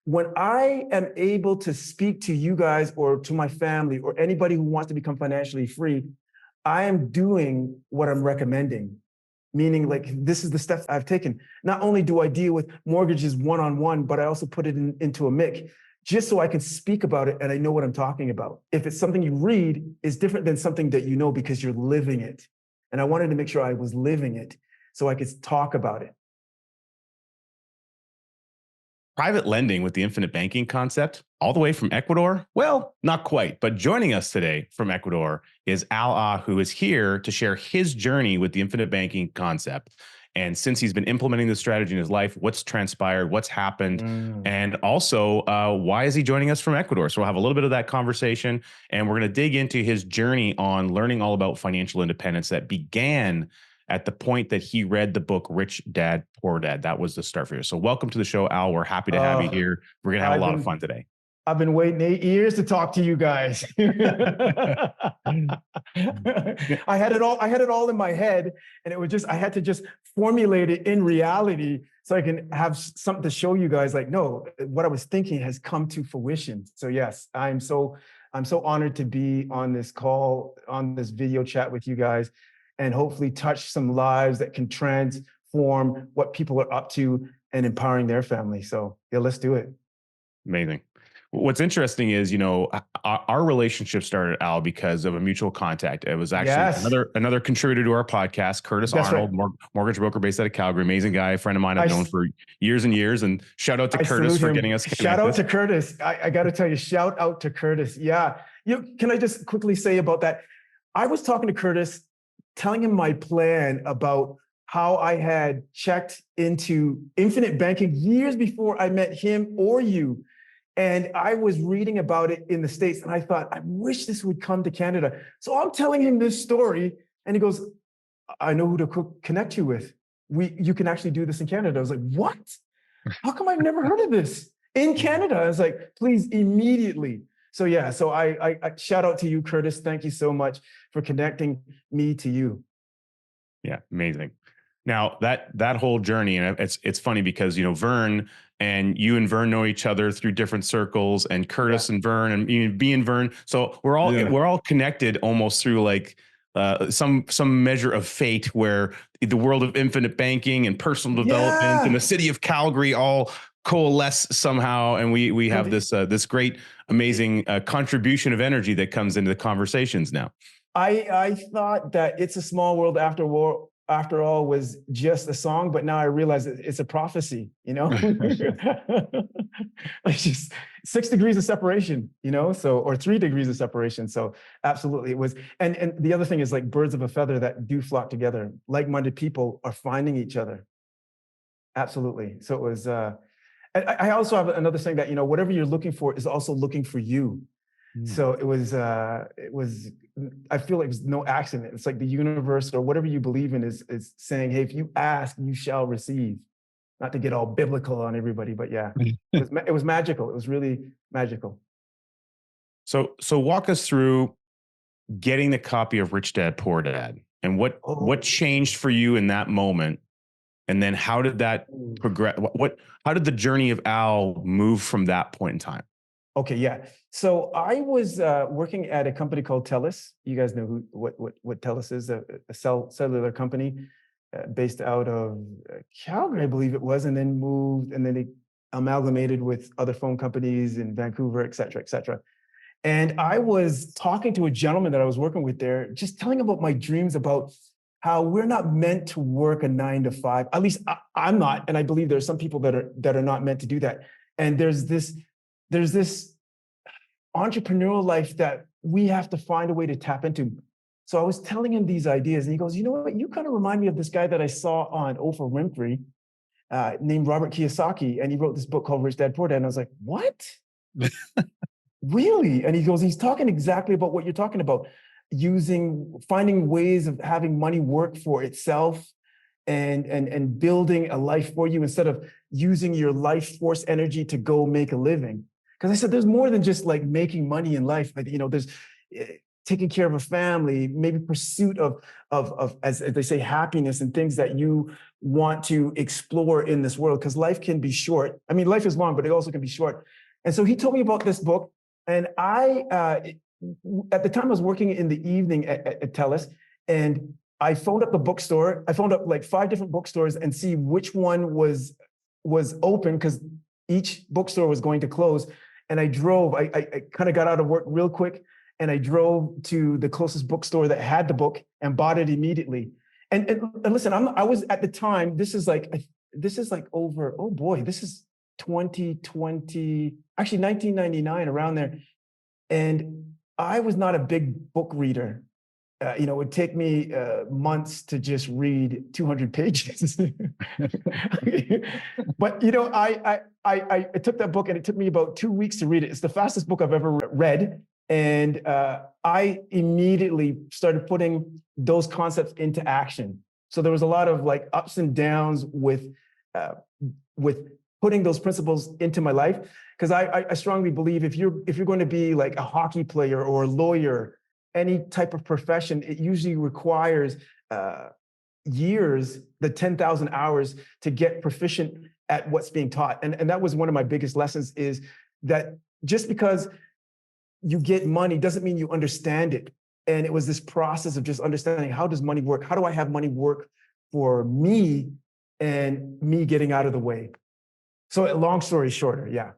when I am able to speak to you guys or to my family or anybody who wants to become financially free, I am doing what I'm recommending. Meaning, like, this is the steps I've taken. Not only do I deal with mortgages one-on-one, but I also put it into a MIC just so I can speak about it and I know what I'm talking about. If it's something you read, it's different than something that you know because you're living it. And I wanted to make sure I was living it so I could talk about it. Private lending with the infinite banking concept, all the way from Ecuador? Well, not quite, but joining us today from Ecuador is Al Ah, who is here to share his journey with the infinite banking concept. And since he's been implementing this strategy in his life, what's transpired, what's happened, and also why is he joining us from Ecuador? So we'll have a little bit of that conversation, and we're going to dig into his journey on learning all about financial independence that began at the point that he read the book Rich Dad, Poor Dad. That was the start for you. So welcome to the show, Al. We're happy to have you here. We're going to have a lot of fun today. I've been waiting 8 years to talk to you guys. I had it all in my head, and it was just, I had to just formulate it in reality so I can have something to show you guys, like, no, what I was thinking has come to fruition. So yes, I'm so honored to be on this call, on this video chat with you guys, and hopefully touch some lives that can transform what people are up to and empowering their family. So yeah, let's do it. Amazing. What's interesting is, our relationship started, Al, because of a mutual contact. It was actually another contributor to our podcast, Curtis Arnold, right. Mortgage broker based out of Calgary. Amazing guy, friend of mine I've known for years and years. And shout out to Curtis for getting us connected. Shout out to Curtis. I got to tell you, shout out to Curtis. Yeah. Can I just quickly say about that? I was talking to Curtis, telling him my plan about how I had checked into infinite banking years before I met him or you. And I was reading about it in the States, and I thought, I wish this would come to Canada. So I'm telling him this story, and he goes, I know who to connect you with. You can actually do this in Canada. I was like, what? How come I've never heard of this in Canada? I was like, please, immediately. So yeah, so I shout out to you, Curtis. Thank you so much for connecting me to you. Yeah, amazing. Now that whole journey, and it's funny because Vern and Vern know each other through different circles, and Curtis and Vern and B and Vern. So we're all connected almost through like some measure of fate, where the world of infinite banking and personal development and the city of Calgary all coalesce somehow, and we have this great, amazing contribution of energy that comes into the conversations now. I thought that It's a Small World After All was just a song, but now I realize it's a prophecy, It's just 6 degrees of separation, or 3 degrees of separation. So absolutely it was. And the other thing is, like, birds of a feather that do flock together. Like-minded people are finding each other. Absolutely. So it was, I also have another thing that, whatever you're looking for is also looking for you. So it was, I feel like it's no accident. It's like the universe or whatever you believe in is saying, hey, if you ask, you shall receive. Not to get all biblical on everybody, but yeah, it was magical. It was really magical. So walk us through getting the copy of Rich Dad, Poor Dad, and what changed for you in that moment. And then how did that progress? How did the journey of Al move from that point in time? Okay, yeah. So I was working at a company called TELUS. You guys know what TELUS is, a cellular company based out of Calgary, I believe it was, and then moved, and then they amalgamated with other phone companies in Vancouver, et cetera, et cetera. And I was talking to a gentleman that I was working with there, just telling him about my dreams about how we're not meant to work a 9 to 5. At least I'm not, and I believe there's some people that are not meant to do that. And there's this entrepreneurial life that we have to find a way to tap into. So I was telling him these ideas, and he goes, you know what? You kind of remind me of this guy that I saw on Oprah Winfrey named Robert Kiyosaki, and he wrote this book called Rich Dad, Poor Dad. And I was like, what? Really? And he goes, he's talking exactly about what you're talking about, finding ways of having money work for itself and building a life for you instead of using your life force energy to go make a living. Because I said, there's more than just like making money in life. There's taking care of a family, maybe pursuit of as they say, happiness and things that you want to explore in this world, because life can be short. I mean, life is long, but it also can be short. And so he told me about this book, and at the time I was working in the evening at TELUS, and I phoned up the bookstore. I phoned up like 5 different bookstores and see which one was open, because each bookstore was going to close. And I drove. I kind of got out of work real quick, and I drove to the closest bookstore that had the book and bought it immediately. And listen, I was at the time. This is like over. Oh boy, this is 2020. Actually, 1999, around there. And I was not a big book reader. It would take me months to just read 200 pages. But I took that book, and it took me about 2 weeks to read it. It's the fastest book I've ever read, and I immediately started putting those concepts into action. So there was a lot of like ups and downs with putting those principles into my life, because I strongly believe if you're going to be like a hockey player or a lawyer, any type of profession, it usually requires years, the 10,000 hours to get proficient at what's being taught. And that was one of my biggest lessons, is that just because you get money doesn't mean you understand it. And it was this process of just understanding, how does money work? How do I have money work for me and me getting out of the way? So long story shorter, yeah.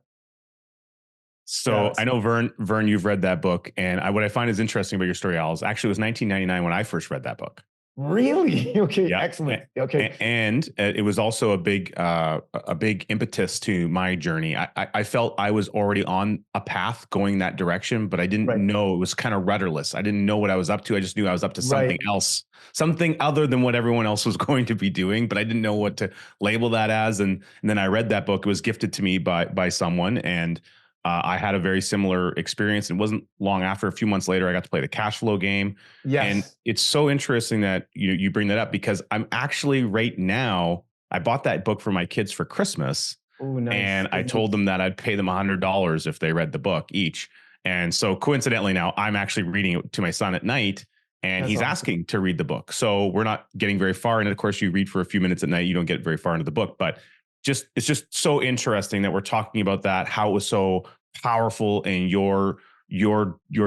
So I know Vern, you've read that book, and what I find is interesting about your story, Al, is actually it was 1999 when I first read that book. Really? Okay, Yeah. excellent. Okay, and it was also a big impetus to my journey. I felt I was already on a path going that direction, but I didn't right, know. It was kind of rudderless. I didn't know what I was up to. I just knew I was up to something right. else, something other than what everyone else was going to be doing, but I didn't know what to label that as. And then I read that book. It was gifted to me by someone, and I had a very similar experience. It wasn't long after, a few months later, I got to play the cash flow game. And Yes. it's so interesting that you bring that up, because I'm actually right now, I bought that book for my kids for Christmas. Oh, nice. And I Good told news. them that I'd pay them $100 if they read the book each. And so coincidentally now I'm actually reading it to my son at night, and That's he's awesome. asking to read the book. So we're not getting very far. And of course you read for a few minutes at night, you don't get very far into the book, but it's just so interesting that we're talking about that, how it was so powerful in your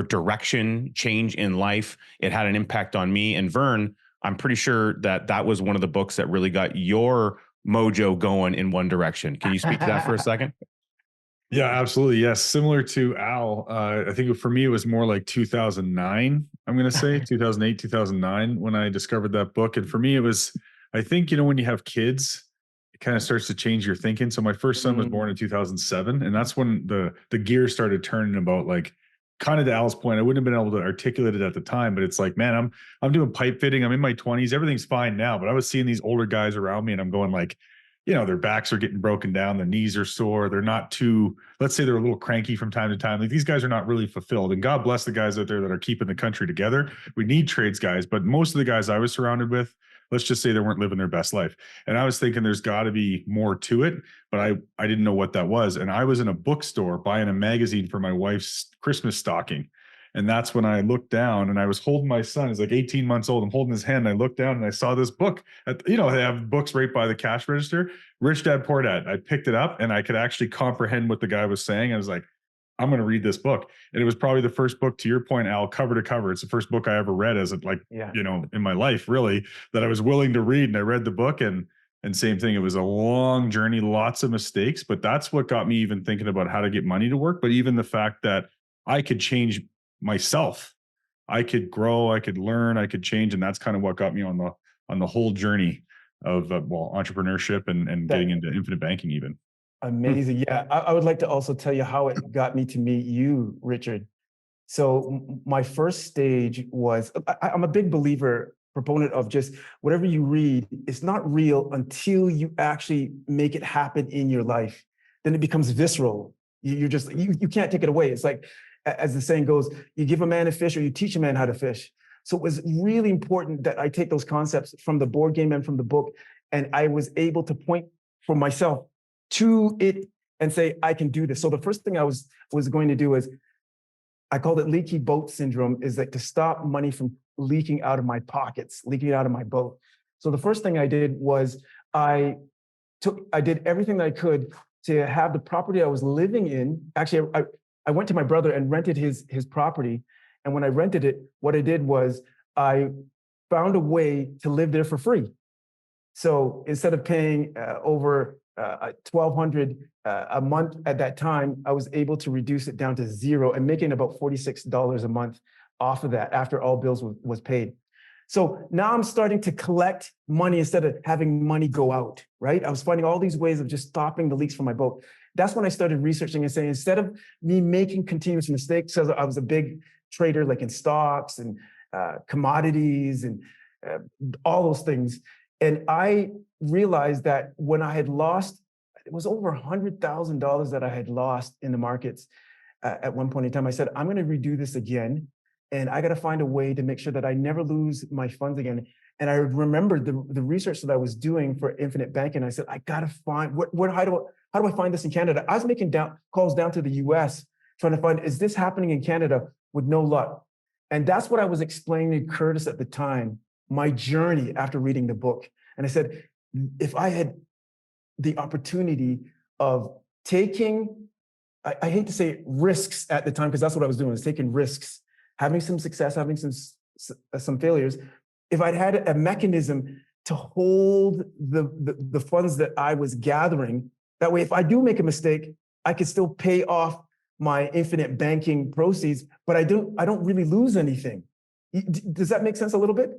direction change in life. It had an impact on me. And Vern, I'm pretty sure that was one of the books that really got your mojo going in one direction. Can you speak to that for a second? Yeah, absolutely. Yes. Similar to Al, I think for me, it was more like 2009. I'm going to say 2008, 2009 when I discovered that book. And for me, it was, I think, when you have kids, it kind of starts to change your thinking. So my first son was born in 2007. And that's when the gears started turning about, like, kind of to Al's point. I wouldn't have been able to articulate it at the time, but it's like, man, I'm doing pipe fitting. I'm in my 20s. Everything's fine now. But I was seeing these older guys around me, and I'm going like, their backs are getting broken down, their knees are sore, they're not too, let's say they're a little cranky from time to time. Like, these guys are not really fulfilled. And God bless the guys out there that are keeping the country together. We need trades guys, but most of the guys I was surrounded with, let's just say they weren't living their best life. And I was thinking there's got to be more to it, but I didn't know what that was. And I was in a bookstore buying a magazine for my wife's Christmas stocking. And that's when I looked down, and I was holding my son. He's like 18 months old. I'm holding his hand. And I looked down and I saw this book. They have books right by the cash register. Rich Dad Poor Dad. I picked it up, and I could actually comprehend what the guy was saying. I was like, I'm going to read this book. And it was probably the first book, to your point, Al, cover to cover. It's the first book I ever read Yeah. in my life, really, that I was willing to read. And I read the book, and same thing. It was a long journey, lots of mistakes, but that's what got me even thinking about how to get money to work. But even the fact that I could change myself, I could grow, I could learn, I could change. And that's kind of what got me on the whole journey of entrepreneurship and getting into infinite banking even. Amazing. Yeah. I would like to also tell you how it got me to meet you, Richard. So my first stage was, I'm a big believer, proponent of just whatever you read, it's not real until you actually make it happen in your life. Then it becomes visceral. You can't take it away. It's like, as the saying goes, you give a man a fish or you teach a man how to fish. So it was really important that I take those concepts from the board game and from the book, and I was able to point for myself to it and say, I can do this. So the first thing I was going to do is I called it leaky boat syndrome, is like to stop money from leaking out of my pockets, leaking out of my boat. So the first thing I did was I did everything that I could to have the property I was living in. Actually, I went to my brother and rented his property. And when I rented it, what I did was I found a way to live there for free. So instead of paying over $1,200 a month at that time, I was able to reduce it down to zero and making about $46 a month off of that after all bills was paid. So now I'm starting to collect money instead of having money go out, right? I was finding all these ways of just stopping the leaks from my boat. That's when I started researching and saying, instead of me making continuous mistakes, because I was a big trader like in stocks and commodities and all those things. And I realized that when I had lost, it was over $100,000 that I had lost in the markets at one point in time. I said, I'm going to redo this again. And I got to find a way to make sure that I never lose my funds again. And I remembered the research that I was doing for infinite banking. I said, I got to find, how do I find this in Canada? I was making calls down to the US, trying to find, is this happening in Canada, with no luck? And that's what I was explaining to Curtis at the time, my journey after reading the book. And I said, if I had the opportunity of taking, I hate to say risks at the time, because that's what I was doing, was taking risks, having some success, having some failures. If I'd had a mechanism to hold the funds that I was gathering, that way, if I do make a mistake, I could still pay off my infinite banking proceeds, but I don't really lose anything. Does that make sense a little bit?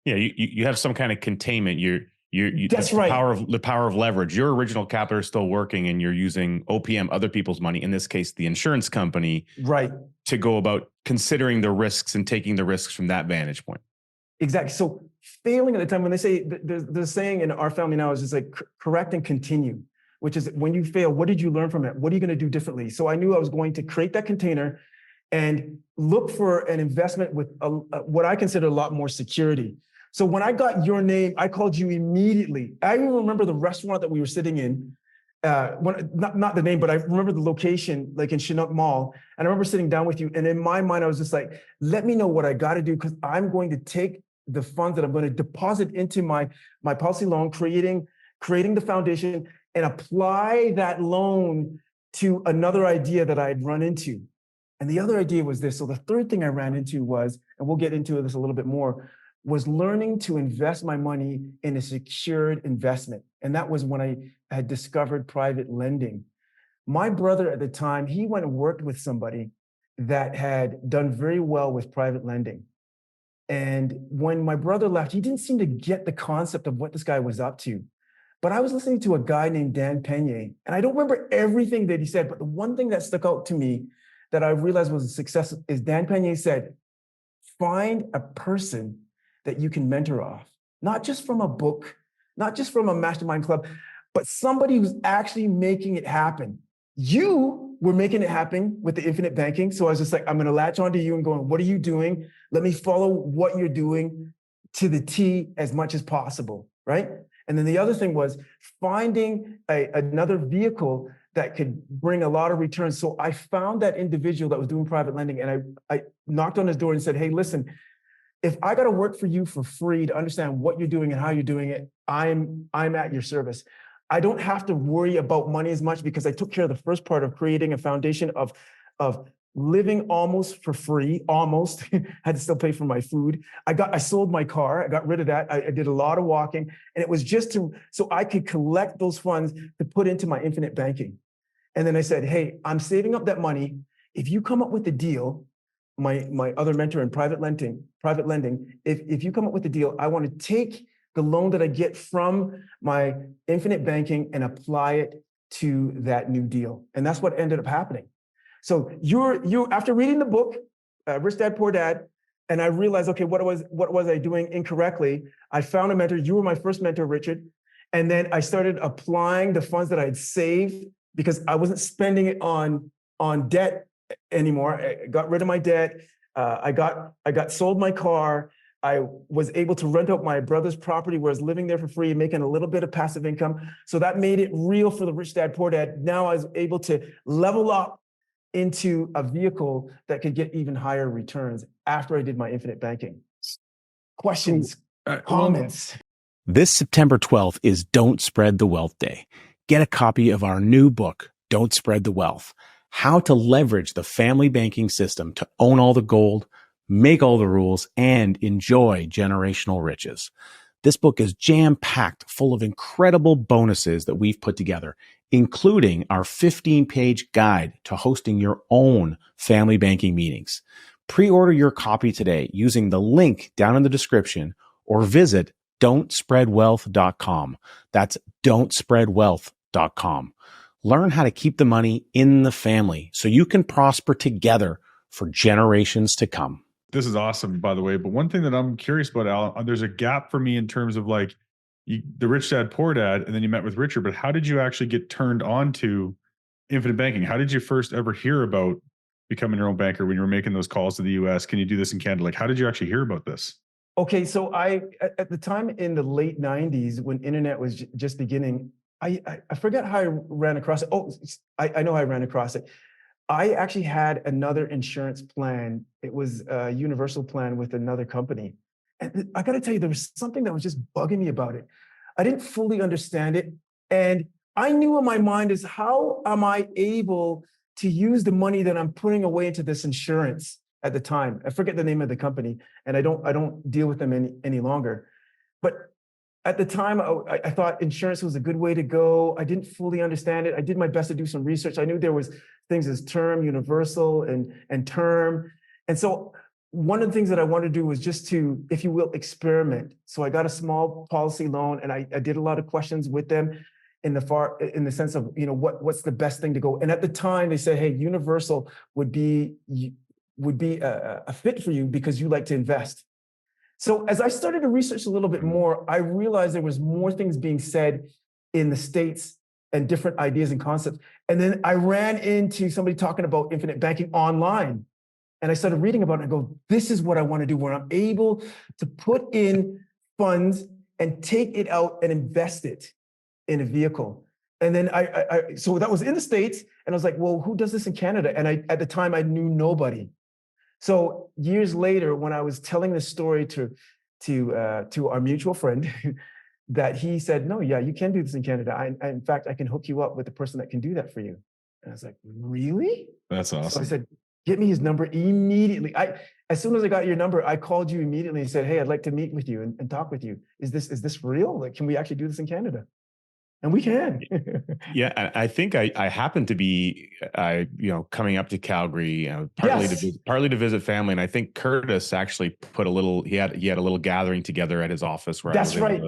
Yeah, you have some kind of containment. That's the right. The power of leverage. Your original capital is still working, and you're using OPM, other people's money, in this case, the insurance company, right, to go about considering the risks and taking the risks from that vantage point. Exactly. So failing at the time, when they say, the saying in our family now is just like correct and continue, which is when you fail, what did you learn from it? What are you going to do differently? So I knew I was going to create that container and look for an investment with what I consider a lot more security. So when I got your name, I called you immediately. I even remember the restaurant that we were sitting in, not the name, but I remember the location, like in Chinook Mall. And I remember sitting down with you. And in my mind, I was just like, let me know what I got to do, because I'm going to take the funds that I'm going to deposit into my policy loan, creating the foundation, and apply that loan to another idea that I had run into. And the other idea was this. So the third thing I ran into was, and we'll get into this a little bit more, was learning to invest my money in a secured investment. And that was when I had discovered private lending. My brother at the time, he went and worked with somebody that had done very well with private lending. And when my brother left, he didn't seem to get the concept of what this guy was up to. But I was listening to a guy named Dan Penier, and I don't remember everything that he said, but the one thing that stuck out to me that I realized was a success is Dan Penier said, find a person that you can mentor off, not just from a book, not just from a mastermind club, but somebody who's actually making it happen. You were making it happen with the infinite banking. So I was just like, I'm going to latch onto you and going, what are you doing? Let me follow what you're doing to the T as much as possible, right? And then the other thing was finding another vehicle that could bring a lot of returns. So I found that individual that was doing private lending, and I knocked on his door and said, hey, listen, if I got to work for you for free to understand what you're doing and how you're doing it, I'm at your service. I don't have to worry about money as much, because I took care of the first part of creating a foundation of living almost for free, almost. Had to still pay for my food. I sold my car. I got rid of that. I did a lot of walking, and it was just so I could collect those funds to put into my infinite banking. And then I said, hey, I'm saving up that money. If you come up with a deal, my other mentor in private lending, if you come up with a deal, I want to take the loan that I get from my infinite banking and apply it to that new deal. And that's what ended up happening. So you after reading the book, Rich Dad Poor Dad, and I realized, okay, what was I doing incorrectly? I found a mentor. You were my first mentor, Richard. And then I started applying the funds that I had saved, because I wasn't spending it on debt anymore. I got rid of my debt. I got sold my car. I was able to rent out my brother's property where I was living there for free, making a little bit of passive income. So that made it real for the Rich Dad Poor Dad. Now I was able to level up into a vehicle that could get even higher returns after I did my infinite banking. Questions, comments? This September 12th is Don't Spread the Wealth Day. Get a copy of our new book, Don't Spread the Wealth: How to Leverage the Family Banking System to Own All the Gold, Make All the Rules, and Enjoy Generational Riches. This book is jam-packed full of incredible bonuses that we've put together, including our 15-page guide to hosting your own family banking meetings. Pre-order your copy today using the link down in the description or visit don'tspreadwealth.com. That's don'tspreadwealth.com. Learn how to keep the money in the family so you can prosper together for generations to come. This is awesome, by the way. But one thing that I'm curious about, Al, there's a gap for me in terms of like the Rich Dad Poor Dad, and then you met with Richard. But how did you actually get turned on to infinite banking? How did you first ever hear about becoming your own banker when you were making those calls to the US? Can you do this in Canada? Like, how did you actually hear about this? Okay, so at the time in the late 90s, when internet was just beginning, I forget how I ran across it. Oh, I know how I ran across it. I actually had another insurance plan. It was a universal plan with another company. And I got to tell you, there was something that was just bugging me about it. I didn't fully understand it. And I knew in my mind is, how am I able to use the money that I'm putting away into this insurance at the time? I forget the name of the company, and I don't deal with them any longer. But at the time, I thought insurance was a good way to go. I didn't fully understand it. I did my best to do some research. I knew there was things as term, universal, and term. And so one of the things that I wanted to do was just to, if you will, experiment. So I got a small policy loan, and I did a lot of questions with them in the sense of, what's the best thing to go. And at the time, they said, hey, universal would be a fit for you because you like to invest. So as I started to research a little bit more, I realized there was more things being said in the States and different ideas and concepts. And then I ran into somebody talking about infinite banking online. And I started reading about it and go, this is what I want to do, where I'm able to put in funds and take it out and invest it in a vehicle. And then so that was in the States. And I was like, well, who does this in Canada? And at the time I knew nobody. So years later, when I was telling this story to our mutual friend, that he said, no, yeah, you can do this in Canada. In fact, I can hook you up with the person that can do that for you. And I was like, really? That's awesome. So I said, get me his number immediately. As soon as I got your number, I called you immediately and said, hey, I'd like to meet with you and talk with you. Is this real? Like, can we actually do this in Canada? And we can. Yeah, I think I happened to be, coming up to Calgary, partly to visit family, and I think Curtis actually put he had a little gathering together at his office where That's right.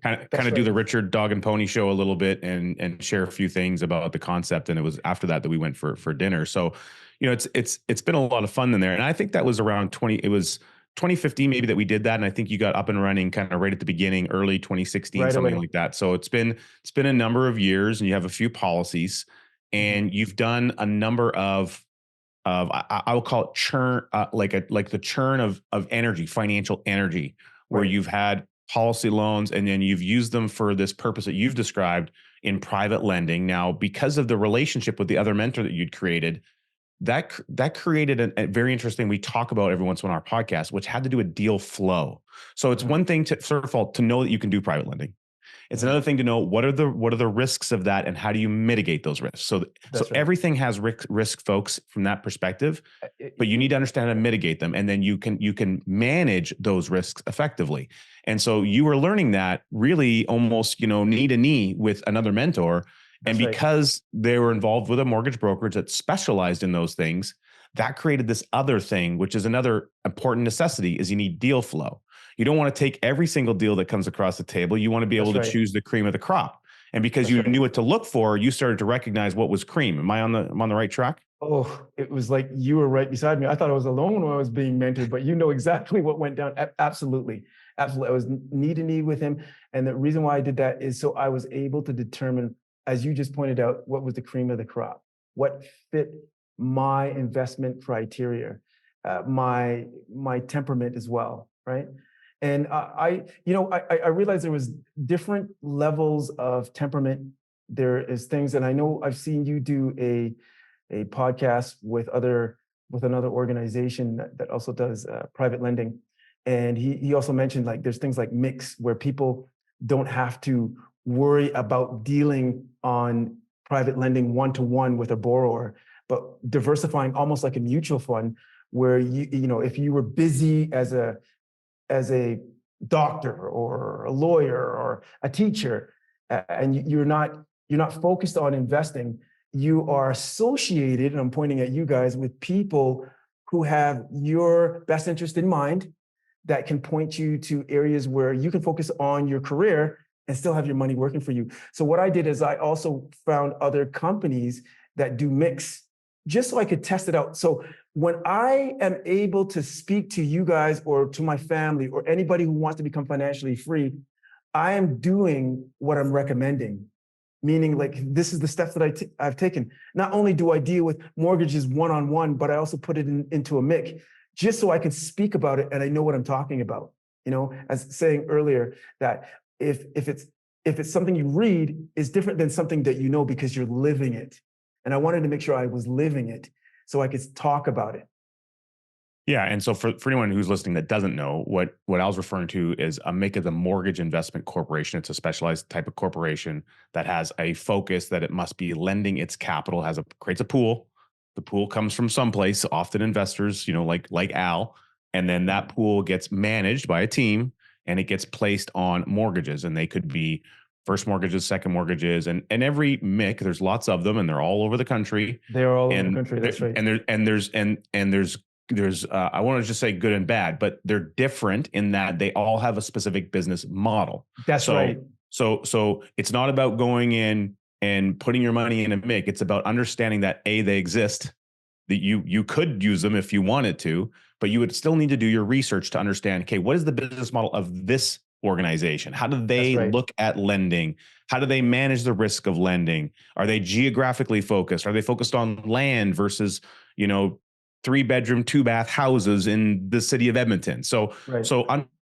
kind of do the Richard Dog and Pony show a little bit and share a few things about the concept, and it was after that we went for dinner. So, it's been a lot of fun in there, and I think that was around 2015 maybe that we did that, and I think you got up and running kind of right at the beginning, early 2016, right, something like that. So it's been a number of years, and you have a few policies, and you've done a number of I will call it churn, like the churn of energy, financial energy, where you've had policy loans, and then you've used them for this purpose that you've described in private lending. Now, because of the relationship with the other mentor that you'd created, that created a very interesting, we talk about every once in a while on our podcast, which had to do with deal flow. So it's one thing to first of all to know that you can do private lending. It's another thing to know what are the risks of that and how do you mitigate those risks. So everything has risk, folks, from that perspective, but you need to understand how to mitigate them, and then you can manage those risks effectively. And so you were learning that really almost knee to knee with another mentor. And because they were involved with a mortgage brokerage that specialized in those things, that created this other thing, which is another important necessity, is you need deal flow. You don't want to take every single deal that comes across the table. You want to be able to choose the cream of the crop. And because you knew what to look for, you started to recognize what was cream. Am I on the right track? Oh, it was like you were right beside me. I thought I was alone when I was being mentored, but you know exactly what went down. Absolutely. Absolutely. I was knee to knee with him. And the reason why I did that is so I was able to determine, as you just pointed out, what was the cream of the crop, what fit my investment criteria, my temperament as well, right? And I realized there was different levels of temperament. There is things, and I know I've seen you do a podcast with another organization that also does private lending. And he also mentioned like there's things like mix where people don't have to worry about dealing on private lending one-to-one with a borrower, but diversifying almost like a mutual fund where if you were busy as a doctor or a lawyer or a teacher, and you're not focused on investing, you are associated, and I'm pointing at you guys, with people who have your best interest in mind that can point you to areas where you can focus on your career and still have your money working for you. So what I did is I also found other companies that do mix just so I could test it out. So when I am able to speak to you guys or to my family or anybody who wants to become financially free, I am doing what I'm recommending, meaning like this is the steps that I've taken. Not only do I deal with mortgages one-on-one, but I also put it into a MIC just so I can speak about it and I know what I'm talking about. As saying earlier, that if it's something you read, is different than something that you know because you're living it. And I wanted to make sure I was living it so I could talk about it. Yeah. And so for anyone who's listening that doesn't know, what I was referring to is a MIC is a mortgage investment corporation. It's a specialized type of corporation that has a focus that it must be lending its capital, creates a pool. The pool comes from someplace, often investors, like Al. And then that pool gets managed by a team and it gets placed on mortgages. And they could be first mortgages, second mortgages, and every MIC, there's lots of them and they're all over the country. They're all over the country. That's right. There's I want to just say good and bad, but they're different in that they all have a specific business model. That's right. So it's not about going in and putting your money in a MIC. It's about understanding that they exist, that you could use them if you wanted to, but you would still need to do your research to understand, okay, what is the business model of this organization? How do they look at lending? How do they manage the risk of lending? Are they geographically focused? Are they focused on land versus, 3-bedroom, 2-bath houses in the city of Edmonton? So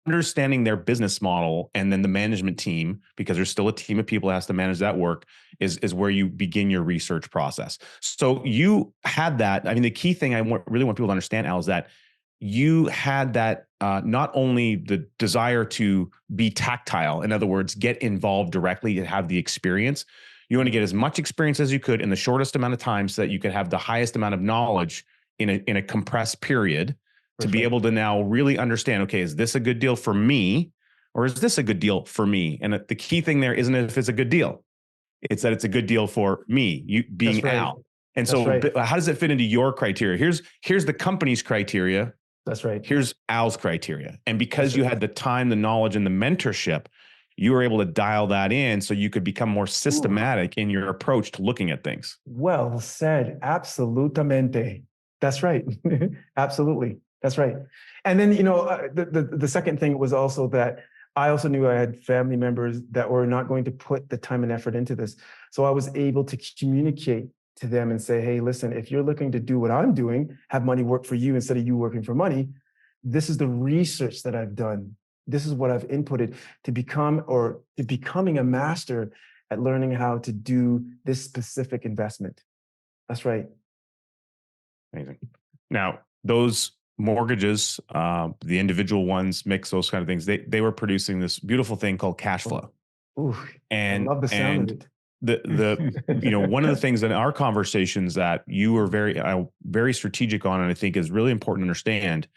understanding their business model and then the management team, because there's still a team of people that has to manage that work, is where you begin your research process. So you had that. I mean, the key thing I really want people to understand, Al, is that you had that not only the desire to be tactile, in other words, get involved directly and have the experience. You want to get as much experience as you could in the shortest amount of time so that you could have the highest amount of knowledge in a compressed period to be able to now really understand, okay, is this a good deal for me or is this a good deal for me? And the key thing there isn't if it's a good deal. It's that it's a good deal for me, you being Al. And how does it fit into your criteria? Here's the company's criteria. That's right. Here's Al's criteria. And because you had the time, the knowledge, and the mentorship, you were able to dial that in so you could become more systematic in your approach to looking at things. Well said. Absolutamente. That's right. Absolutely. That's right. And then, the second thing was also that I also knew I had family members that were not going to put the time and effort into this. So I was able to communicate to them and say, hey, listen, if you're looking to do what I'm doing, have money work for you instead of you working for money, this is the research that I've done. This is what I've inputted to becoming a master at learning how to do this specific investment. That's right. Amazing. Now, those mortgages, the individual ones, mix, those kind of things, they were producing this beautiful thing called cash flow. Ooh, and I love the sound of it. One of the things in our conversations that you were very strategic on, and I think is really important to understand,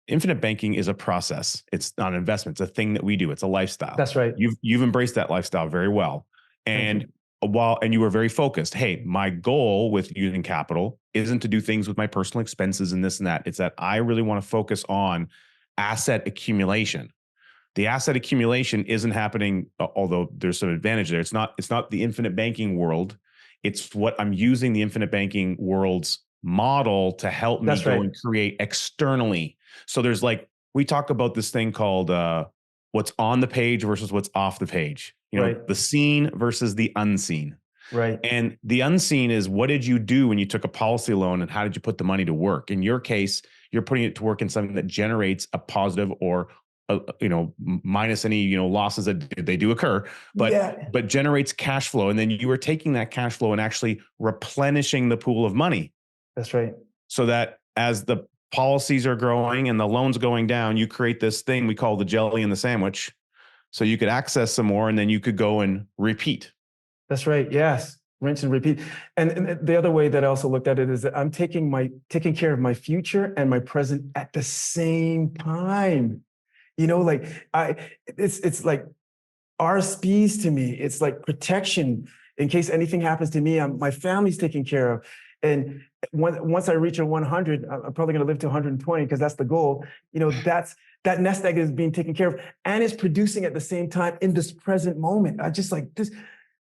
infinite banking is a process. It's not an investment. It's a thing that we do. It's a lifestyle. That's right. You've embraced that lifestyle very well. And you were very focused. Hey, my goal with using capital isn't to do things with my personal expenses and this and that. It's that I really want to focus on asset accumulation. The asset accumulation isn't happening, although there's some advantage there. It's not the infinite banking world. It's what I'm using the infinite banking world's model to help me and create externally. So there's we talk about this thing called what's on the page versus what's off the page. The seen versus the unseen. Right. And the unseen is, what did you do when you took a policy loan and how did you put the money to work? In your case, you're putting it to work in something that generates a positive or minus any, losses that they do occur, Yeah, but generates cash flow. And then you are taking that cash flow and actually replenishing the pool of money that's right. so that as the policies are growing and the loans going down, you create this thing we call the jelly in the sandwich. So you could access some more and then you could go and repeat. That's right. Yes. Rinse and repeat. And the other way that I also looked at it is that I'm taking care of my future and my present at the same time. Like it's like RSPs to me. It's like protection in case anything happens to me. My family's taken care of. And once I reach a 100, I'm probably going to live to 120 because that's the goal. That nest egg is being taken care of and is producing at the same time in this present moment. I just like this.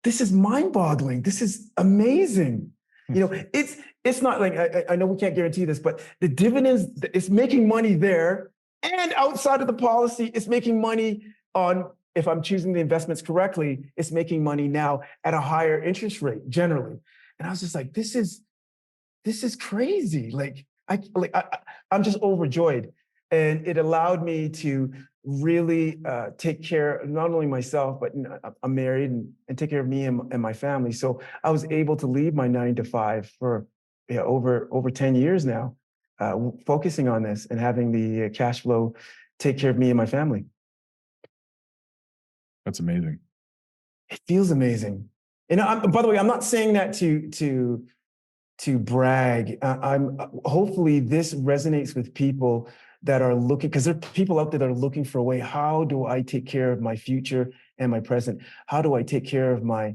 This is mind-boggling. This is amazing. It's not like I know we can't guarantee this, but the dividends, it's making money there, and outside of the policy, it's making money on, if I'm choosing the investments correctly, it's making money now at a higher interest rate generally. And I was just like, this is crazy. I'm just overjoyed, and it allowed me to really take care of not only myself, but I'm married and take care of me and my family. So I was able to leave my 9 to 5 for over 10 years now, focusing on this and having the cash flow take care of me and my family. That's amazing. It feels amazing. By the way, I'm not saying that to brag. I'm hopefully this resonates with people that are looking, because there are people out there that are looking for a way. How do I take care of my future and my present? How do I take care of my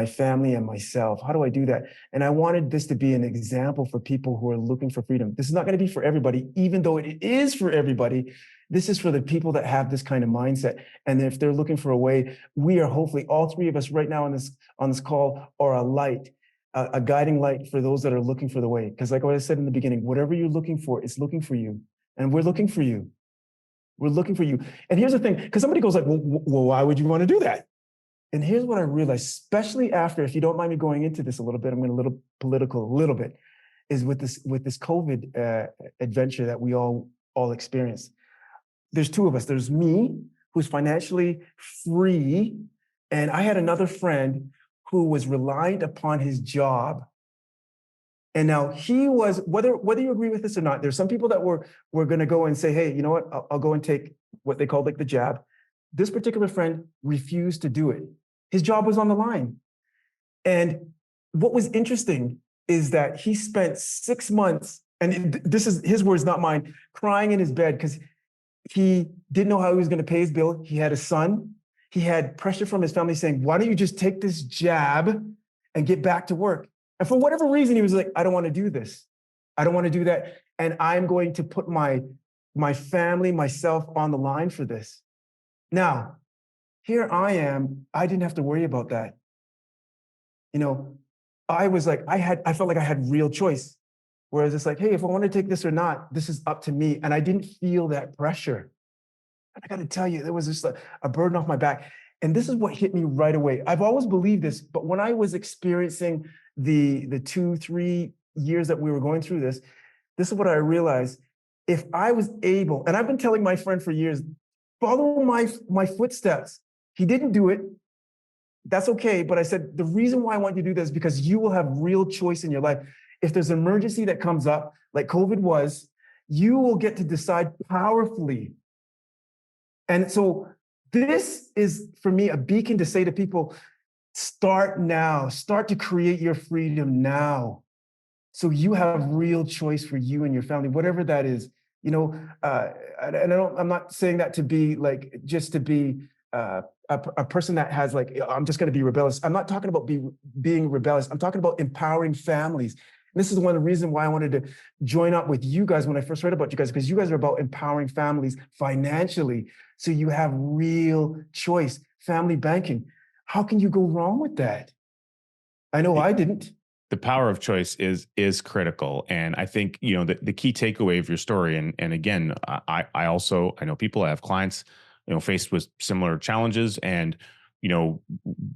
family and myself? How do I do that? And I wanted this to be an example for people who are looking for freedom. This is not going to be for everybody, even though it is for everybody. This is for the people that have this kind of mindset. And if they're looking for a way, we are hopefully, all three of us right now on this call are a light, a guiding light for those that are looking for the way. Because like what I said in the beginning, whatever you're looking for, it's looking for you. And we're looking for you. We're looking for you. And here's the thing, because somebody goes like, well, why would you want to do that? And here's what I realized, especially after, if you don't mind me going into this a little bit, I'm going a little political, a little bit, is with this COVID adventure that we all experienced. There's two of us. There's me, who's financially free, and I had another friend who was reliant upon his job. And now he was, whether you agree with this or not, there's some people that were going to go and say, hey, you know what, I'll go and take what they called like the jab. This particular friend refused to do it. His job was on the line. And what was interesting is that he spent 6 months, and this is his words, not mine, crying in his bed because he didn't know how he was going to pay his bill. He had a son. He had pressure from his family saying, why don't you just take this jab and get back to work? And for whatever reason, he was like, I don't want to do this. I don't want to do that. And I'm going to put my family, myself on the line for this. Now, here I am. I didn't have to worry about that. I was like, I felt like I had real choice. Whereas it's like, hey, if I want to take this or not, this is up to me. And I didn't feel that pressure. And I got to tell you, there was just a burden off my back. And this is what hit me right away. I've always believed this, but when I was experiencing the 2-3 years that we were going through this is what I realized. If I was able, and I've been telling my friend for years, follow my footsteps. He didn't do it. That's okay. But I said, the reason why I want you to do this is because you will have real choice in your life. If there's an emergency that comes up, like COVID was, you will get to decide powerfully. And so this is, for me, a beacon to say to people, start now. Start to create your freedom now. So you have real choice for you and your family, whatever that is. I'm not saying that to be like, just to be a person that has like, I'm just going to be rebellious. I'm not talking about being rebellious. I'm talking about empowering families. And this is one of the reasons why I wanted to join up with you guys when I first heard about you guys, because you guys are about empowering families financially. So you have real choice, family banking. How can you go wrong with that? I know I didn't. The power of choice is critical. And I think, the key takeaway of your story, and again, I know people, I have clients, faced with similar challenges, and,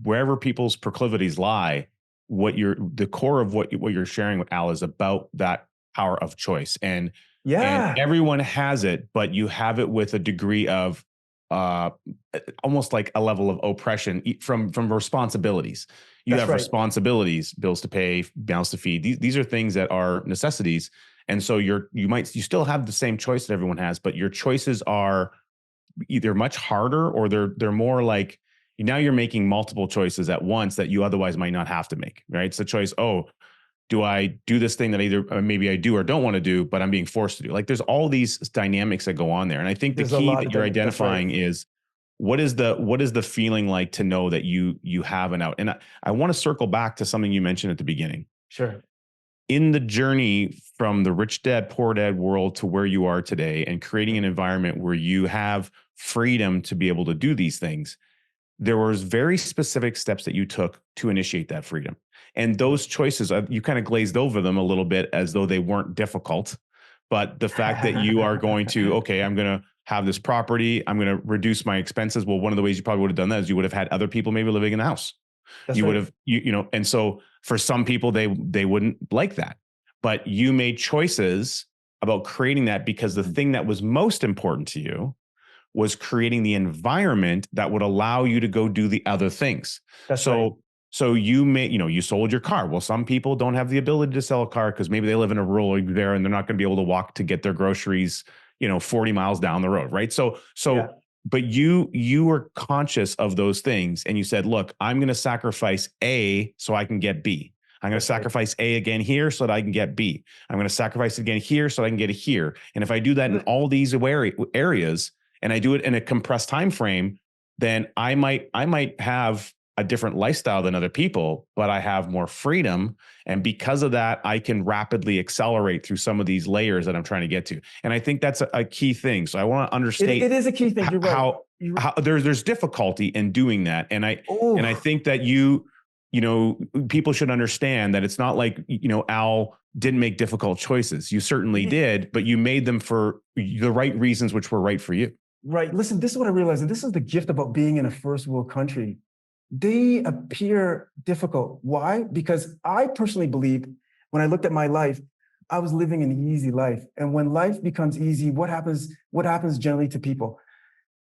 wherever people's proclivities lie, the core of what you're sharing with Al is about that power of choice. And everyone has it, but you have it with a degree of almost like a level of oppression from responsibilities. You That's have right. responsibilities, bills to pay, mouths to feed. These are things that are necessities. And so you still have the same choice that everyone has, but your choices are either much harder or they're more like now you're making multiple choices at once that you otherwise might not have to make, right? It's a choice. Oh, do I do this thing that either maybe I do or don't want to do, but I'm being forced to do? Like there's all these dynamics that go on there. And I think the There's a key lot that of you're them. That's right. identifying is what is the feeling like to know that you have an out? And I want to circle back to something you mentioned at the beginning. Sure. In the journey from the rich dad, poor dad world to where you are today and creating an environment where you have freedom to be able to do these things, there was very specific steps that you took to initiate that freedom. And those choices, you kind of glazed over them a little bit as though they weren't difficult. But the fact that you are going to, okay, I'm going to have this property, I'm going to reduce my expenses. Well, one of the ways you probably would have done that is you would have had other people maybe living in the house. That's You would right. have, and so for some people, they wouldn't like that. But you made choices about creating that because the thing that was most important to you was creating the environment that would allow you to go do the other things. That's right. So you sold your car. Well, some people don't have the ability to sell a car because maybe they live in a rural area and they're not going to be able to walk to get their groceries, 40 miles down the road. Right. Yeah. But you were conscious of those things and you said, look, I'm going to sacrifice A so I can get B. I'm going to sacrifice A again here so that I can get B. I'm going to sacrifice it again here so I can get it here. And if I do that in all these areas, and I do it in a compressed time frame, then I might have a different lifestyle than other people, but I have more freedom. And because of that, I can rapidly accelerate through some of these layers that I'm trying to get to. And I think that's a key thing. So I want to understand It is a key thing. You're right. how there's difficulty in doing that. And I Oh, think that people should understand that it's not like, Al didn't make difficult choices. You certainly did, but you made them for the right reasons, which were right for you. right. Listen, this is what I realized, and this is the gift about being in a first world country. They appear difficult. Why? Because I personally believed when I looked at my life, I was living an easy life. And when life becomes easy, what happens? What happens generally to people?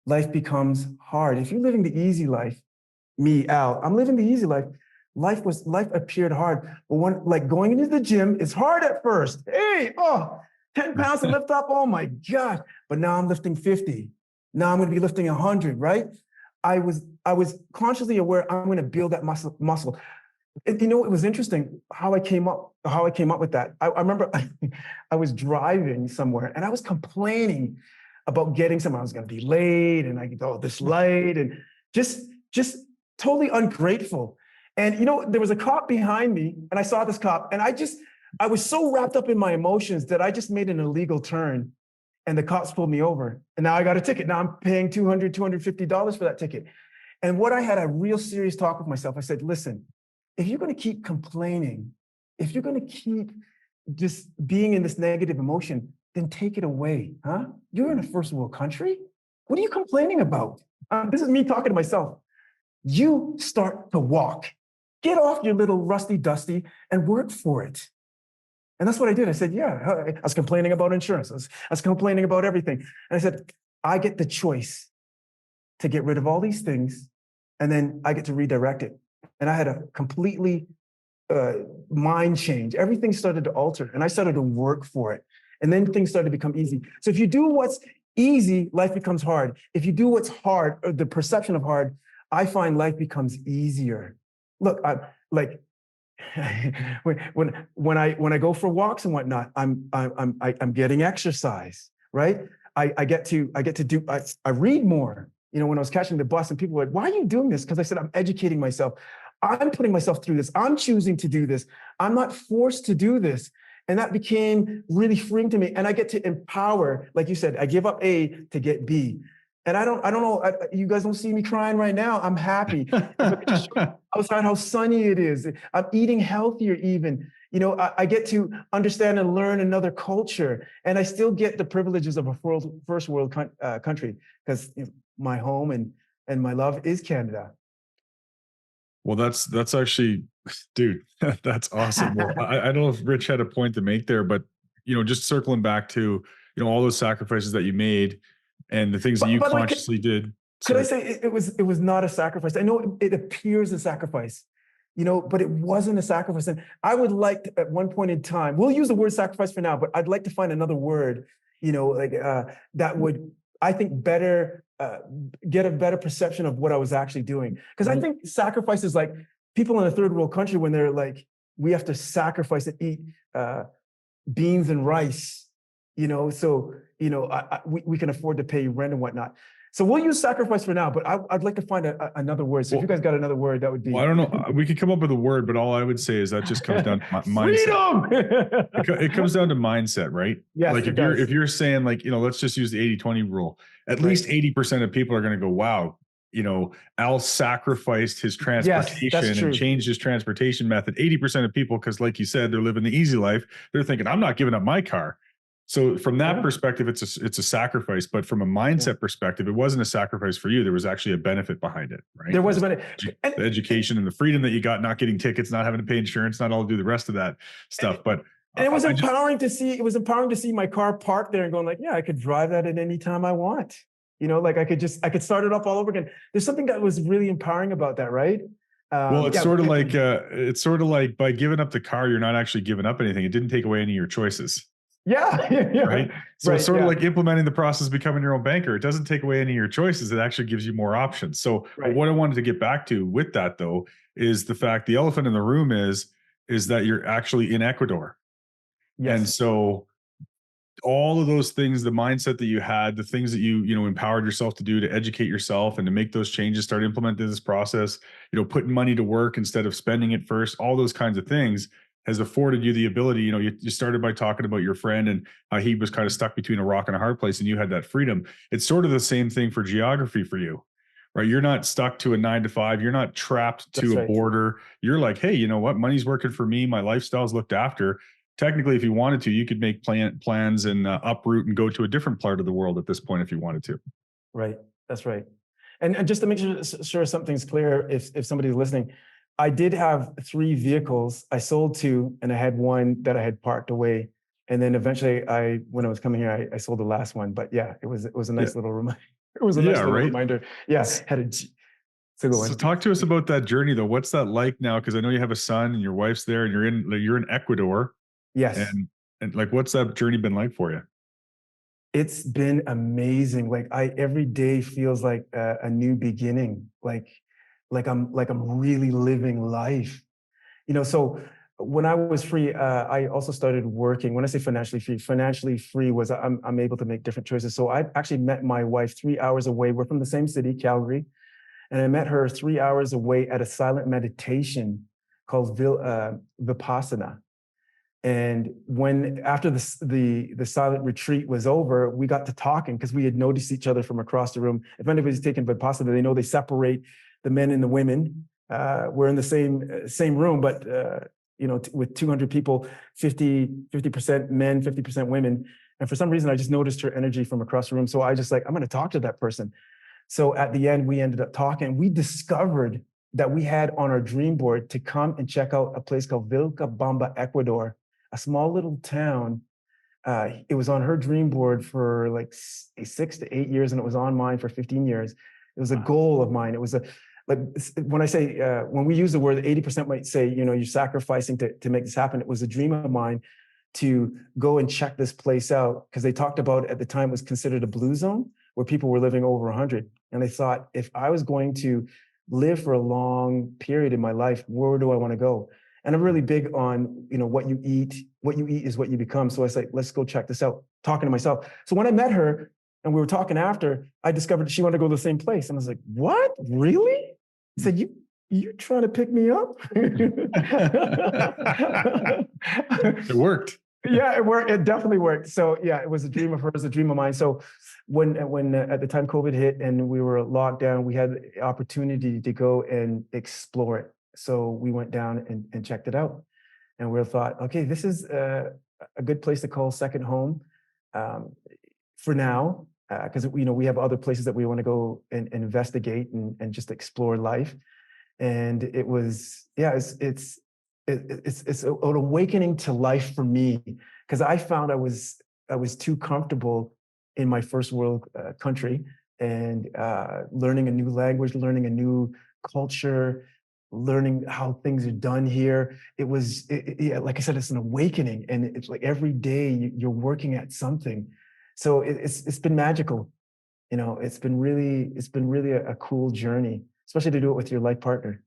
Life becomes hard. If you're living the easy life, me, Al, I'm living the easy life. Life appeared hard. But when like going into the gym is hard at first. Hey, 10 pounds to lift up. Oh my gosh. But now I'm lifting 50. Now I'm going to be lifting 100, right? I was consciously aware I'm going to build that muscle. It was interesting how I came up with that. I remember I was driving somewhere and I was complaining about getting somewhere. I was going to be late and this light and just totally ungrateful. And there was a cop behind me and I saw this cop and I was so wrapped up in my emotions that I just made an illegal turn and the cops pulled me over. And now I got a ticket. Now I'm paying $250 for that ticket. And what I had a real serious talk with myself, I said, listen, if you're going to keep complaining, if you're going to keep just being in this negative emotion, then take it away, huh? You're in a first world country. What are you complaining about? This is me talking to myself. You start to walk. Get off your little rusty dusty and work for it. And that's what I did. I said, yeah, I was complaining about insurance. I was complaining about everything. And I said, I get the choice to get rid of all these things, and then I get to redirect it. And I had a completely mind change. Everything started to alter, and I started to work for it. And then things started to become easy. So if you do what's easy, life becomes hard. If you do what's hard, or the perception of hard, I find life becomes easier. Look, when I go for walks and whatnot, I'm getting exercise, right? I get to do I read more. When I was catching the bus and people were like, why are you doing this? Because I said, I'm educating myself. I'm putting myself through this. I'm choosing to do this. I'm not forced to do this. And that became really freeing to me. And I get to empower, like you said, I give up A to get B. And I don't know, you guys don't see me crying right now. I'm happy. Outside how sunny it is. I'm eating healthier even. I get to understand and learn another culture. And I still get the privileges of a first world country because my home and my love is Canada. Well, that's actually, dude, that's awesome. Well, I don't know if Rich had a point to make there, but just circling back to all those sacrifices that you made and the things that you consciously did. Could I So say it was not a sacrifice? I know it appears a sacrifice, but it wasn't a sacrifice. And I would like to, at one point in time, we'll use the word sacrifice for now, but I'd like to find another word, that would, I think, better get a better perception of what I was actually doing. Because I think sacrifice is like people in a third world country when they're like, we have to sacrifice and eat beans and rice, so we can afford to pay rent and whatnot. So we'll use sacrifice for now, but I'd like to find another word. So if you guys got another word, that would be. well, I don't know. We could come up with a word, but all I would say is that just comes down to mindset. Freedom. It comes down to mindset, right? Yes, like if you're saying like, let's just use the 80-20 rule. At least 80% of people are going to go, wow, Al sacrificed his transportation and changed his transportation method. 80% of people, because like you said, they're living the easy life. They're thinking, I'm not giving up my car. So from that perspective, it's a sacrifice. But from a mindset perspective, it wasn't a sacrifice for you. There was actually a benefit behind it, right? There was a benefit. The education and the freedom that you got, not getting tickets, not having to pay insurance, not all do the rest of that stuff. But it was empowering to see. It was empowering to see my car parked there and going like, yeah, I could drive that at any time I want. Like I could start it up all over again. There's something that was really empowering about that, right? Well, it's sort of like by giving up the car, you're not actually giving up anything. It didn't take away any of your choices. Yeah. Right. So it's sort of like implementing the process of becoming your own banker. It doesn't take away any of your choices. It actually gives you more options. So what I wanted to get back to with that though, is the fact the elephant in the room is that you're actually in Ecuador. Yes. And so all of those things, the mindset that you had, the things that you empowered yourself to do to educate yourself and to make those changes, start implementing this process, putting money to work instead of spending it first, all those kinds of things has afforded you the ability. You started by talking about your friend and how he was kind of stuck between a rock and a hard place and you had that freedom. It's sort of the same thing for geography for you, right? You're not stuck to a 9 to 5. You're not trapped to a border. You're like, hey, you know what? Money's working for me. My lifestyle's looked after. Technically, if you wanted to, you could make plans and uproot and go to a different part of the world at this point if you wanted to. Right. That's right. And just to make sure something's clear, if somebody's listening, I did have 3 vehicles. I sold 2 and I had one that I had parked away. And then eventually when I was coming here, I sold the last one. But yeah, it was a nice little reminder. It was a nice little reminder. Yes. So talk to us about that journey though. What's that like now? Because I know you have a son and your wife's there and you're in Ecuador. Yes. And like, what's that journey been like for you? It's been amazing. Like every day feels like a new beginning. Like I'm really living life. So when I was free, I also started working. When I say financially free was I'm able to make different choices. So I actually met my wife 3 hours away. We're from the same city, Calgary. And I met her 3 hours away at a silent meditation called Vipassana. And after the silent retreat was over, we got to talking because we had noticed each other from across the room. If anybody's taken Vipassana, they know they separate the men and the women. We're in the same room, but with 200 people, 50% men, 50% women. And for some reason, I just noticed her energy from across the room. So I just I'm going to talk to that person. So at the end, we ended up talking. We discovered that we had on our dream board to come and check out a place called Vilcabamba, Ecuador, a small little town. It was on her dream board for like 6 to 8 years, and it was on mine for 15 years. It was a goal of mine. It was when I say, when we use the word 80% might say, you're sacrificing to make this happen. It was a dream of mine to go and check this place out because they talked about at the time it was considered a blue zone where people were living over 100. And I thought, if I was going to live for a long period in my life, where do I want to go? And I'm really big on, what you eat. What you eat is what you become. So I said, let's go check this out, talking to myself. So when I met her and we were talking after, I discovered she wanted to go to the same place. And I was like, what? Really? I said, you're trying to pick me up? It worked. Yeah, it worked. It definitely worked. So yeah, it was a dream of hers, a dream of mine. So when at the time COVID hit and we were locked down, we had the opportunity to go and explore it. So we went down and checked it out. And we thought, okay, this is a good place to call second home for now, because we have other places that we want to go and investigate and just explore life. And it was, it's an awakening to life for me, because I found I was too comfortable in my first world country. and learning a new language, learning a new culture, learning how things are done here. It was, yeah, like I said, it's an awakening, and it's like every day you're working at something. So it's been magical. It's been really a cool journey, especially to do it with your life partner.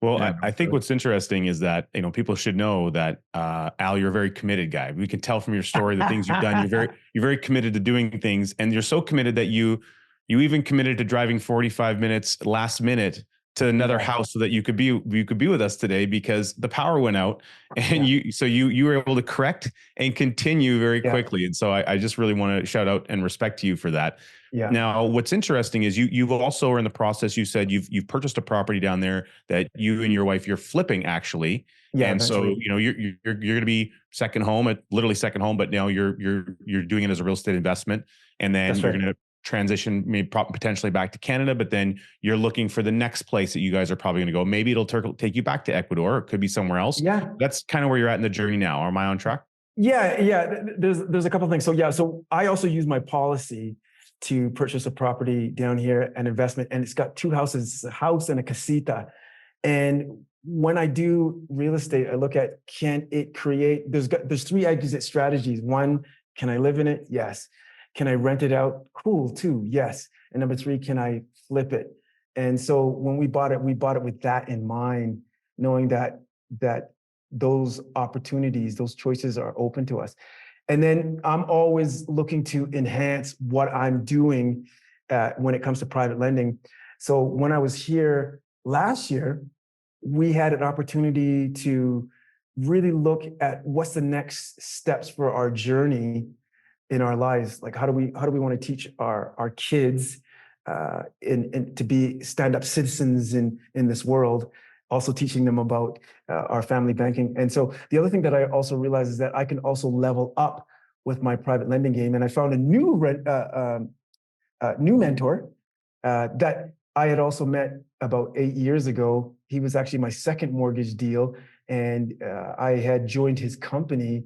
Well, Yeah, I think what's interesting is that, people should know that, Al, you're a very committed guy. We can tell from your story the things you've done. You're very committed to doing things, and you're so committed that you even committed to driving 45 minutes last minute to another Yeah, house so that you could be with us today because the power went out, and yeah, you were able to correct and continue very yeah, quickly. And so I just really want to shout out and respect you for that. yeah, Now, what's interesting is you've also are in the process. You said you've purchased a property down there that you and your wife you're flipping actually, yeah. and so Eventually, you're going to be second home, at literally second home, but now you're doing it as a real estate investment, and then that's you're right. going to transition maybe potentially back to Canada, but then you're looking for the next place that you guys are probably going to go. Maybe it'll take you back to Ecuador. Or it could be somewhere else. Yeah, That's kind of where you're at in the journey now. Am I on track? yeah, yeah. There's a couple of things. So yeah, so I also use my policy to purchase a property down here, an investment, and it's got two houses, it's a house and a casita. And when I do real estate, I look at, can it create, there's three exit strategies. One, can I live in it? Yes. Can I rent it out? Cool, too. Yes. And number three, can I flip it? And so when we bought it with that in mind, knowing that those opportunities, those choices are open to us. And then I'm always looking to enhance what I'm doing when it comes to private lending. So when I was here last year, we had an opportunity to really look at what's the next steps for our journey in our lives. Like, how do we want to teach our kids to be stand-up citizens in this world, also teaching them about our family banking. And so the other thing that I also realized is that I can also level up with my private lending game. And I found a new mentor that I had also met about 8 years ago. He was actually my second mortgage deal, and I had joined his company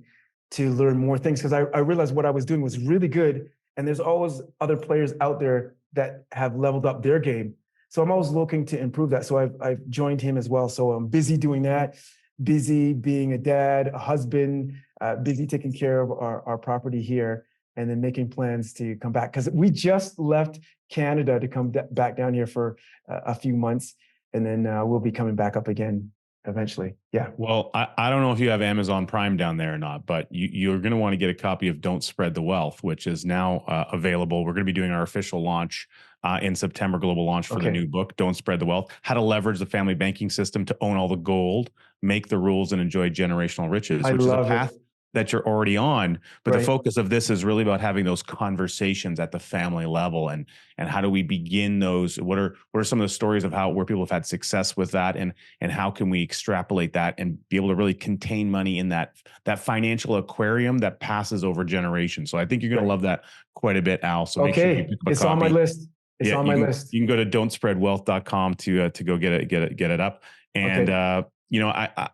to learn more things because I realized what I was doing was really good, and there's always other players out there that have leveled up their game. So I'm always looking to improve that. So I've joined him as well. So I'm busy doing that, busy being a dad, a husband, busy taking care of our property here, and then making plans to come back because we just left Canada to come back down here for a few months, and then we'll be coming back up again eventually. Yeah. Well, I don't know if you have Amazon Prime down there or not, but you're going to want to get a copy of Don't Spread the Wealth, which is now available. We're going to be doing our official launch in September, global launch for the new book, Don't Spread the Wealth, How to Leverage the Family Banking System to Own All the Gold, Make the Rules, and Enjoy Generational Riches, I which is a love path it. that you're already on. But the Right. focus of this is really about having those conversations at the family level, and how do we begin those? What are some of the stories of where people have had success with that, and how can we extrapolate that and be able to really contain money in that financial aquarium that passes over generations. So I think you're going to love that quite a bit, Al. So make sure you pick up a It's copy. on my list. It's on my list. You can go to don'tspreadwealth.com to go get it up. And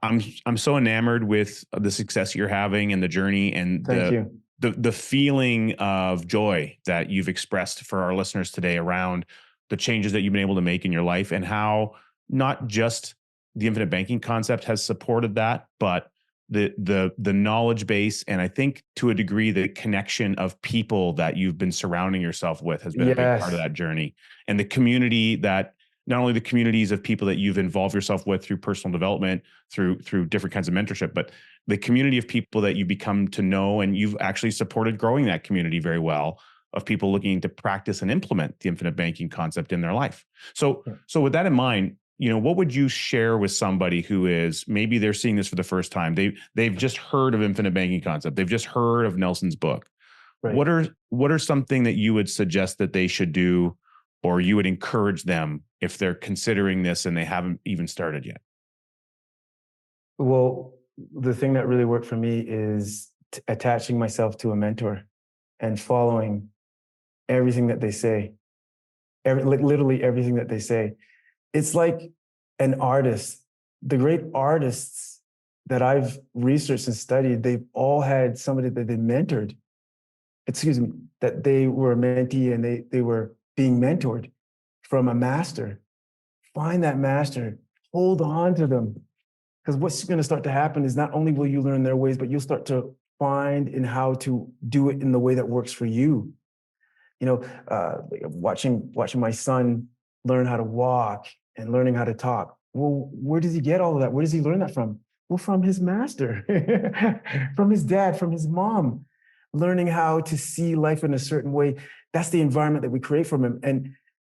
I'm so enamored with the success you're having and the journey and Thank you. the feeling of joy that you've expressed for our listeners today around the changes that you've been able to make in your life, and how not just the infinite banking concept has supported that, but the knowledge base, and I think to a degree the connection of people that you've been surrounding yourself with has been a big part of Yes. that journey, and the community that not only the communities of people that you've involved yourself with through personal development, through different kinds of mentorship, but the community of people that you become to know, and you've actually supported growing that community very well, of people looking to practice and implement the infinite banking concept in their life. So with that in mind, what would you share with somebody who is, maybe they're seeing this for the first time? They've just heard of infinite banking concept. They've just heard of Nelson's book. Right. What are something that you would suggest that they should do, or you would encourage them if they're considering this and they haven't even started yet? Well, the thing that really worked for me is attaching myself to a mentor and following everything that they say, literally everything that they say. It's like an artist. The great artists that I've researched and studied, they've all had somebody that they mentored, that they were a mentee, and they were being mentored from a master. Find that master, hold on to them. Because what's going to start to happen is not only will you learn their ways, but you'll start to find in how to do it in the way that works for you. Watching my son learn how to walk and learning how to talk. Well, where does he get all of that? Where does he learn that from? Well, from his master, from his dad, from his mom, learning how to see life in a certain way. That's the environment that we create from him. And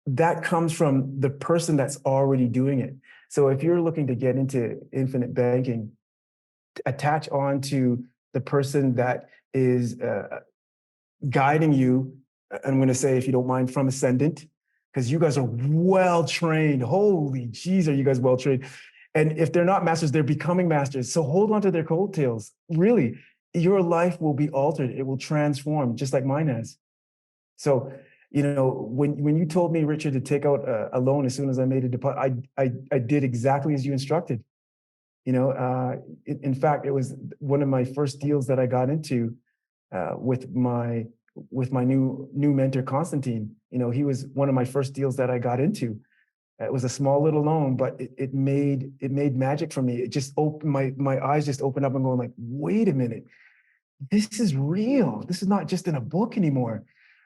that comes from the person that's already doing it. So if you're looking to get into infinite banking, attach on to the person that is guiding you. I'm going to say, if you don't mind, from Ascendant, because you guys are well trained. Holy jeez, are you guys well trained? And if they're not masters, they're becoming masters. So hold on to their coattails. Really, your life will be altered. It will transform, just like mine has. So, when you told me, Richard, to take out a loan as soon as I made a deposit, I did exactly as you instructed. In fact, it was one of my first deals that I got into with my new mentor, Constantine. He was one of my first deals that I got into. It was a small little loan, but it made magic for me. It just opened my eyes, just opened up and going like, wait a minute, this is real. This is not just in a book anymore.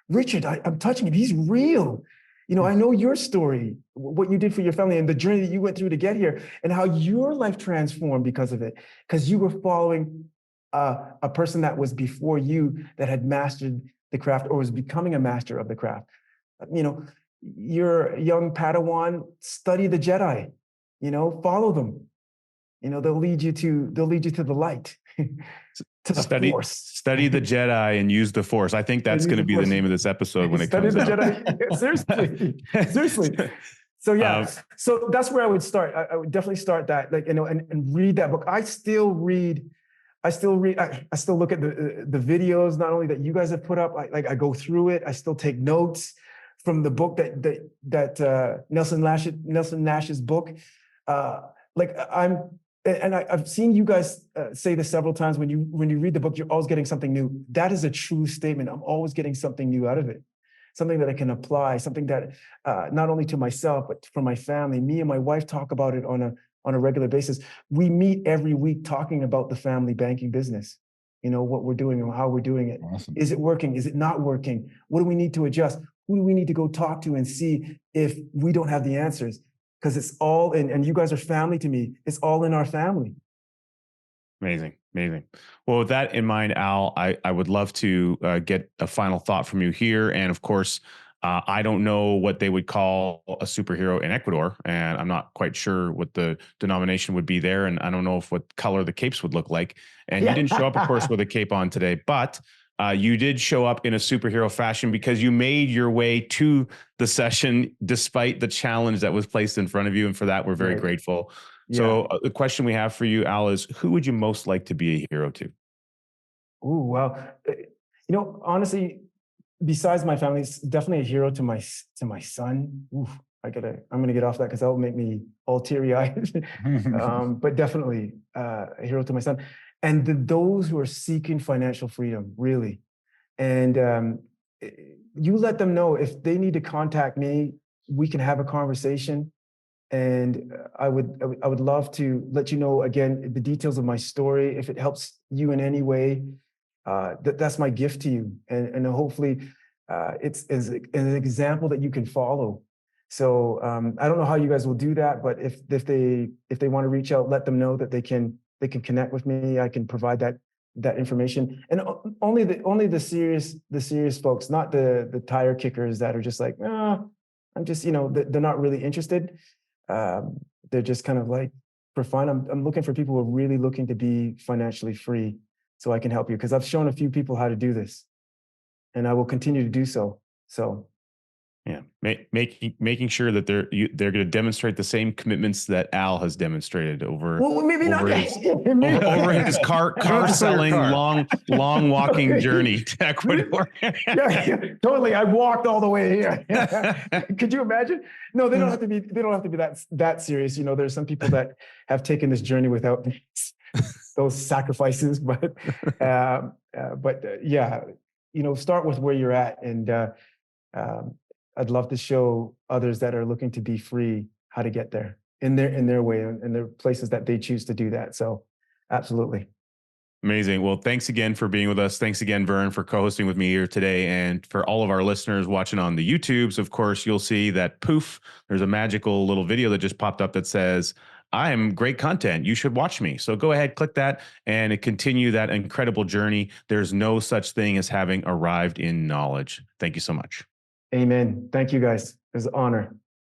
Richard, I'm touching him. He's real. I know your story, what you did for your family and the journey that you went through to get here and how your life transformed because of it, because you were following a person that was before you that had mastered the craft or was becoming a master of the craft. You're a young Padawan, study the Jedi, follow them. They'll lead you to the light. To the Force. Study the Jedi and use the Force. I think that's going to be the name of this episode when it comes out. Jedi. Seriously. So yeah, so that's where I would start. I would definitely start that, and read that book. I still look at the videos, not only that you guys have put up. I go through it. I still take notes from the book that Nelson Nash's book. I've seen you guys say this several times. When you read the book, you're always getting something new. That is a true statement. I'm always getting something new out of it, something that I can apply, something that not only to myself but for my family. Me and my wife talk about it on a regular basis. We meet every week talking about the family banking business. What we're doing and how we're doing it. Awesome. Is it working? Is it not working? What do we need to adjust? Who do we need to go talk to and see if we don't have the answers? Because it's all in, and you guys are family to me. It's all in our family. Amazing. Well, with that in mind, Al, I would love to get a final thought from you here. And of course, I don't know what they would call a superhero in Ecuador, and I'm not quite sure what the denomination would be there. And I don't know what color the capes would look like. And you didn't show up, of course, with a cape on today, but you did show up in a superhero fashion because you made your way to the session despite the challenge that was placed in front of you. And for that, we're very grateful. Yeah. So the question we have for you, Al, is who would you most like to be a hero to? Ooh, well, honestly, besides my family, it's definitely a hero to my son. Ooh, I'm going to get off that because that will make me all teary-eyed. But definitely a hero to my son. And those who are seeking financial freedom, really. And you let them know if they need to contact me, we can have a conversation. And I would love to let you know, again, the details of my story. If it helps you in any way, that's my gift to you. And hopefully it's as an example that you can follow. So I don't know how you guys will do that, but if they want to reach out, let them know that they can connect with me. I can provide that information. And only the serious folks, not the tire kickers that are just like, I'm just, they're not really interested. They're just kind of like for fun. I'm looking for people who are really looking to be financially free, so I can help you, because I've shown a few people how to do this, and I will continue to do so. So. Yeah, making sure that they're going to demonstrate the same commitments that Al has demonstrated over. Well, maybe over not over his car selling long walking journey to Ecuador. yeah, totally. I walked all the way here. Could you imagine? No, they don't have to be. They don't have to be that serious. There's some people that have taken this journey without those sacrifices, but yeah, start with where you're at, and I'd love to show others that are looking to be free how to get there in their way and their places that they choose to do that. So absolutely. Amazing. Well, thanks again for being with us. Thanks again, Vern, for co-hosting with me here today. And for all of our listeners watching on the YouTubes, of course, you'll see that poof, there's a magical little video that just popped up that says, I am great content. You should watch me. So go ahead, click that and continue that incredible journey. There's no such thing as having arrived in knowledge. Thank you so much. Amen. Thank you guys. It was an honor.